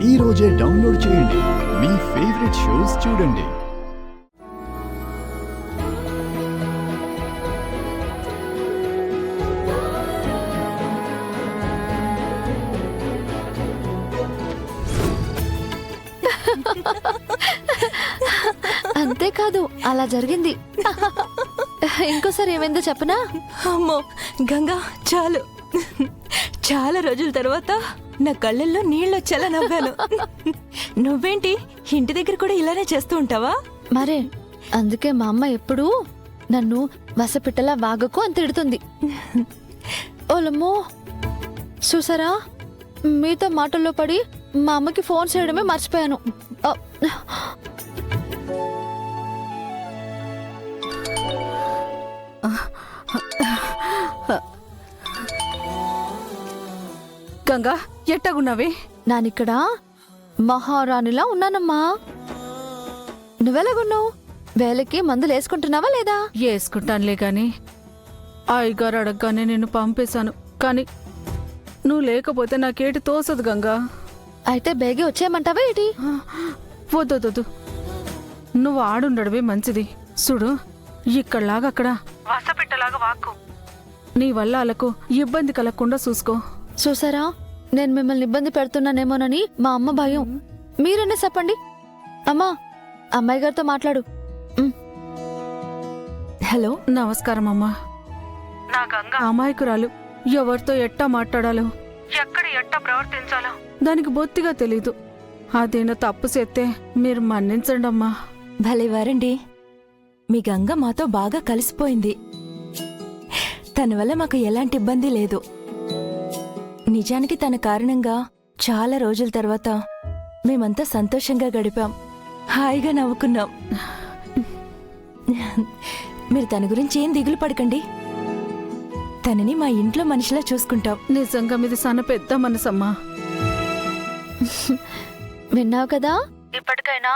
ఈ రోజే డౌన్లోడ్ చేయండి. మీ ఫేవరెట్ షోస్ చూడండి. అంతేకాదు అలా జరిగింది. ఇంకోసారి ఏమైందో చెప్పనా? అమ్మో గంగా, చాలు. చాలా రోజుల తర్వాత నా కళ్ళల్లో నీళ్ళొచ్చేలా నవ్వాను. నువ్వేంటి ఇంటి దగ్గర కూడా ఇలానే చేస్తూ ఉంటావా? మరే అందుకే మా అమ్మ ఎప్పుడూ నన్ను వసపిట్టలా వాగకు అని తిడుతుంది. ఓలమ్మో, చూసారా, మీతో మాటల్లో పడి మా అమ్మకి ఫోన్ చేయడమే మర్చిపోయాను. గంగా, ఎట్టగున్నావే? నానిక్కడ మహారాణిలా ఉన్నానమ్మా. నువ్వెలాగున్నావు? వేలకి మందులు వేసుకుంటున్నావా లేదా? వేసుకుంటానులే గాని అయ్యగారు అడగగానే నిన్ను పంపేశాను. కానీ నువ్వు లేకపోతే నాకేటి తోసదు గంగా. అయితే బేగే వచ్చేయమంటావా ఏంటి? వద్దొద్దు, నువ్వు ఆడుండడమే మంచిది. చూడు, ఇక్కడలాగా అక్కడ వసపిట్టలాగా వాక్కు. నీ వల్ల వాళ్ళకు ఇబ్బంది కలగకుండా చూసుకో. చూసారా, నేను మిమ్మల్ని ఇబ్బంది పెడుతున్నానేమోనని మా అమ్మ భయం. మీరనే చెప్పండి. అమ్మా, అమ్మాయి గారితో మాట్లాడు. హలో, నమస్కారం అమ్మా. నా గంగ అమాయకురాలు. ఎవరితో ఎట్టా మాట్లాడాలో, ఎక్కడ ఎట్టా ప్రవర్తించాలో దానికి బొత్తిగా తెలీదు. అదేనా తప్పు చేస్తే మీరు మన్నించండి అమ్మా. భలేవారండి, మీ గంగ మాతో బాగా కలిసిపోయింది. తన వల్ల మాకు ఎలాంటి ఇబ్బంది లేదు. నిజానికి తన కారణంగా చాలా రోజుల తర్వాత మేమంతా సంతోషంగా గడిపాం, హాయిగా నవ్వుకున్నాం. మీరు తన గురించి ఏం దిగులు పడకండి. తనని మా ఇంట్లో మనిషిలా చూసుకుంటాం. నిజంగా మీది సన్న పెద్ద మనసమ్మా. విన్నావు కదా, ఇప్పటికైనా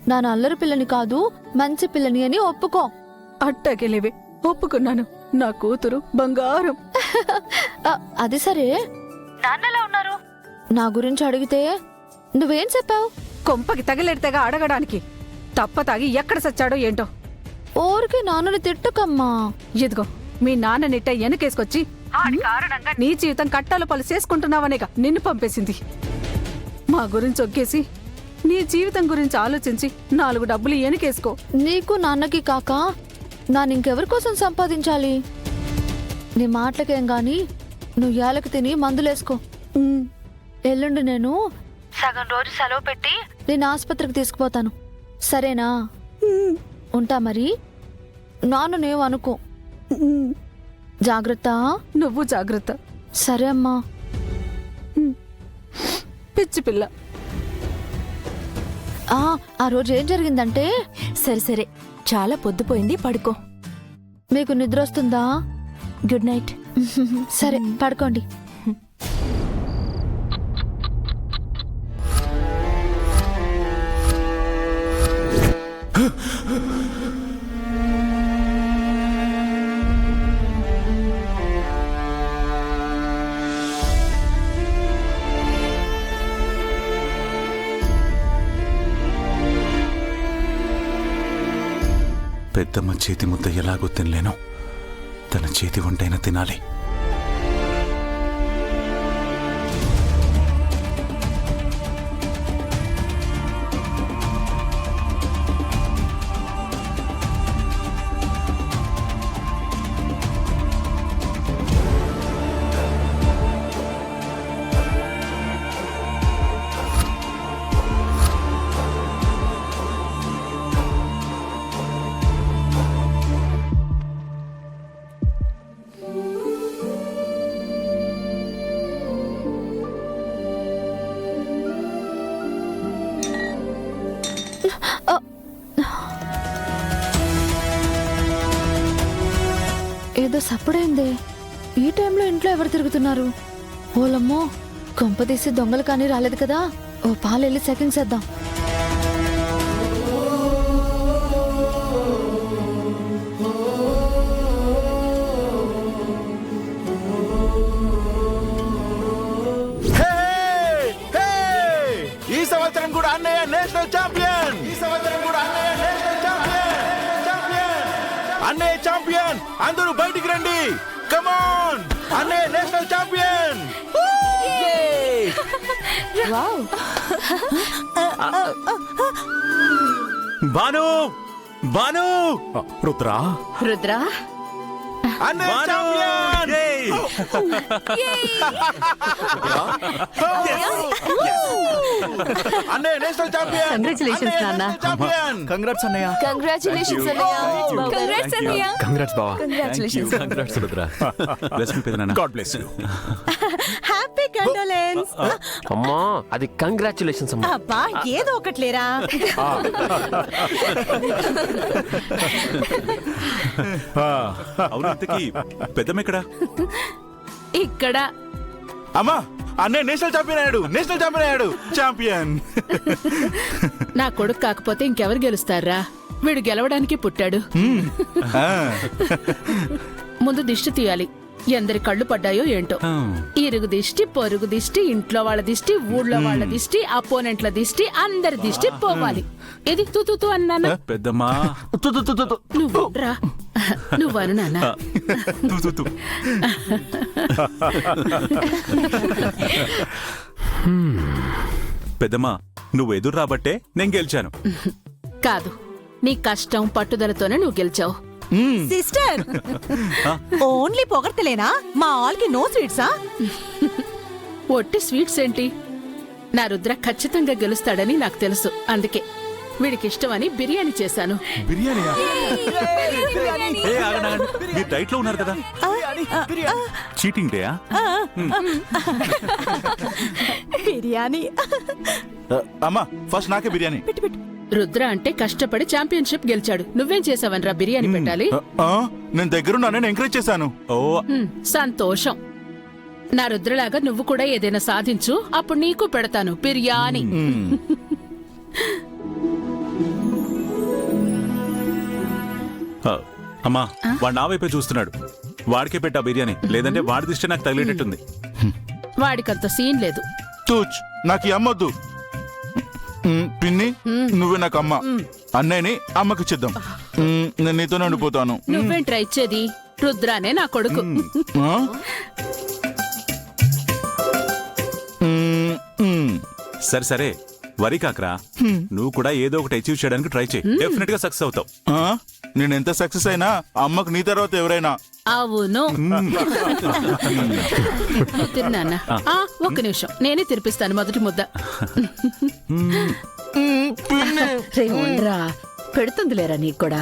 నా అల్లరి పిల్లని కాదు మంచి పిల్లని అని ఒప్పుకో. అట్టగెలేవే, ఒప్పుకున్నాను. నా కూతురు బంగారం. అది సరే, నాన్నలా ఉన్నారు. నా గురించి అడిగితే నువ్వేం చెప్పావు? కొంపకి తగిలెడితేగా అడగడానికి. తప్ప తాగి ఎక్కడ సచ్చాడో ఏంటో. ఊరికి నాన్నని తిట్టుకమ్మా. ఇదిగో, మీ నాన్న నిట్ట వెనకేసుకొచ్చి ఆడి కారణంగా నీ జీవితం కట్టాలు పలు చేసుకుంటున్నావనేగా నిన్ను పంపేసింది. మా గురించి ఒగ్గేసి నీ జీవితం గురించి ఆలోచించి 4 డబ్బులు వెనకేసుకో. నీకు నాన్నకి కాక నానింకెవరి కోసం సంపాదించాలి? నీ మాటలకేం గాని నువ్వు ఏలకు తిని మందులేసుకో. ఎల్లుండి నేను సగం రోజు సెలవు పెట్టి నేను ఆసుపత్రికి తీసుకుపోతాను, సరేనా? ఉంటా మరి. నాన్నేం అనుకో. జాగ్రత్త. నువ్వు జాగ్రత్త. సరే అమ్మా. పిచ్చి పిల్ల. ఆ రోజు ఏం జరిగిందంటే, సరే సరే, చాలా పొద్దుపోయింది, పడుకో. మీకు నిద్ర వస్తుందా? Good night. సరే, పడుకోండి. పెద్దమ్మ చేతి ముద్ద ఎలాగో తినలేను, తన చేతి వంటైనా తినాలి. ఏదో సప్పుడైందే. ఈ టైంలో ఇంట్లో ఎవరు తిరుగుతున్నారు? ఓలమ్మో, కొంపదీసి దొంగలు కానీ రాలేదు కదా. ఓ పాలు వెళ్ళి సెకండ్స్ వేద్దాం. ఈ సంవత్సరం కూడా అన్నయ్య నేషనల్ ఛాంపియన్. అన్నయ్య ఛాంపియన్. అందరూ బయటికి రండి. కమాన్, అన్నయ్య నేషనల్ ఛాంపియన్. భాను భాను రుద్రా రుద్ర అన్నయ్య ఛాంపియన్. అన్నయ్య నేషనల్ ఛాంపియన్. Congratulations, నాన్న. కంగ్రాట్స్ అన్నయ్య. కంగ్రాచులేషన్స్ అన్నయ్య. కంగ్రాట్స్ అన్నయ్య. కంగ్రాట్స్ బావా. Congratulations congrats Rudra. Bless me పెదనాన్న. God bless you. Happy condolence. అమ్మా అది కంగ్రాచులేషన్స్ అమ్మా. అబ్బా ఏదో ఒకట్లేరా. అవును ఇంతకీ పెద్దమ్మ ఎక్కడ? ఇక్కడ అమ్మా, అన్నయ్య నేషనల్ ఛాంపియన్ అయ్యాడు. ఛాంపియన్. నా కొడుకు కాకపోతే ఇంకెవరు గెలుస్తారా? వీడు గెలవడానికి పుట్టాడు. ముందు దిష్టి తీయాలి. ఎందరి కళ్ళు పడ్డాయో ఏంటో. ఇరుగు దిష్టి, పొరుగు దిష్టి, ఇంట్లో వాళ్ళ దిష్టి, ఊళ్ళో వాళ్ళ దిష్టి, అపోనెంట్ల దిష్టి, అందరి దిష్టి పోవాలి. ఇది తూ అన్నానా? పెద్దమ్మా నువ్వు రా, నువ్వను నాన్న. పెద్దమ్మా నువ్వు ఎదురు రాబట్టే నేను గెలిచాను. కాదు, నీ కష్టం పట్టుదలతోనే నువ్వు గెలిచావు. సిస్టర్ ఓన్లీ పొగడ్తలేనా? మా ఆల్కి నో స్వీట్సా? ఒట్టి స్వీట్స్ ఏంటి? నా రుద్ర ఖచ్చితంగా గెలుస్తాడని నాకు తెలుసు. అందుకే వీడికి ఇష్టమని బిర్యానీ చేశాను. బిర్యానీయా? ఏ, ఆగండి, ఆగండి. మీరు డైట్ లో ఉన్నారు కదా. చీటింగ్ డేయా? బిర్యానీ. అమ్మా, ఫస్ట్ నాకే బిర్యానీ. రుద్ర అంటే కష్టపడి ఛాంపియన్షిప్ గెలిచాడు. నువ్వేం చేసావనరా బిర్యానీ పెట్టాలి? నేను దగ్గరున్నా, నేను ఎంకరేజ్ చేశాను. ఓ సంతోషం. నా రుద్రలాగా నువ్వు కూడా ఏదైనా సాధించు, అప్పుడు నీకు పెడతాను బిర్యానీ. అమ్మా వాడు నా వైపే చూస్తున్నాడు. వాడికే పెట్టా బిర్యానీ, లేదంటే వాడి దిష్టి నాకు తగిలేటట్టుంది. వాడికంత సీన్ లేదు. తూచ్, నాకు ఈ అమ్మొద్దు. పిన్ని, నువ్వే నాకు అమ్మ. అన్నయ్యని అమ్మకి ఇచ్చేద్దాం. నేను నీతోనే ఉండిపోతాను. నువ్వేంట్రా ఇచ్చేది? రుద్రానే నా కొడుకు. సరే సరే వరి కాకరా, నువ్వు కూడా ఏదో ఒకటి అచీవ్ చేయడానికి ట్రై చేయి. డెఫినెట్ గా సక్సెస్ అవుతావు. నేను ఎంత సక్సెస్ అయినా అమ్మకు నీ తర్వాత ఎవరైనా. అవును. తిన్నానా? ఒక్క నిమిషం, నేనే తినిపిస్తాను మొదటి ముద్ద. రే ఉండరా, పెడుతుందిలేరా నీకు కూడా.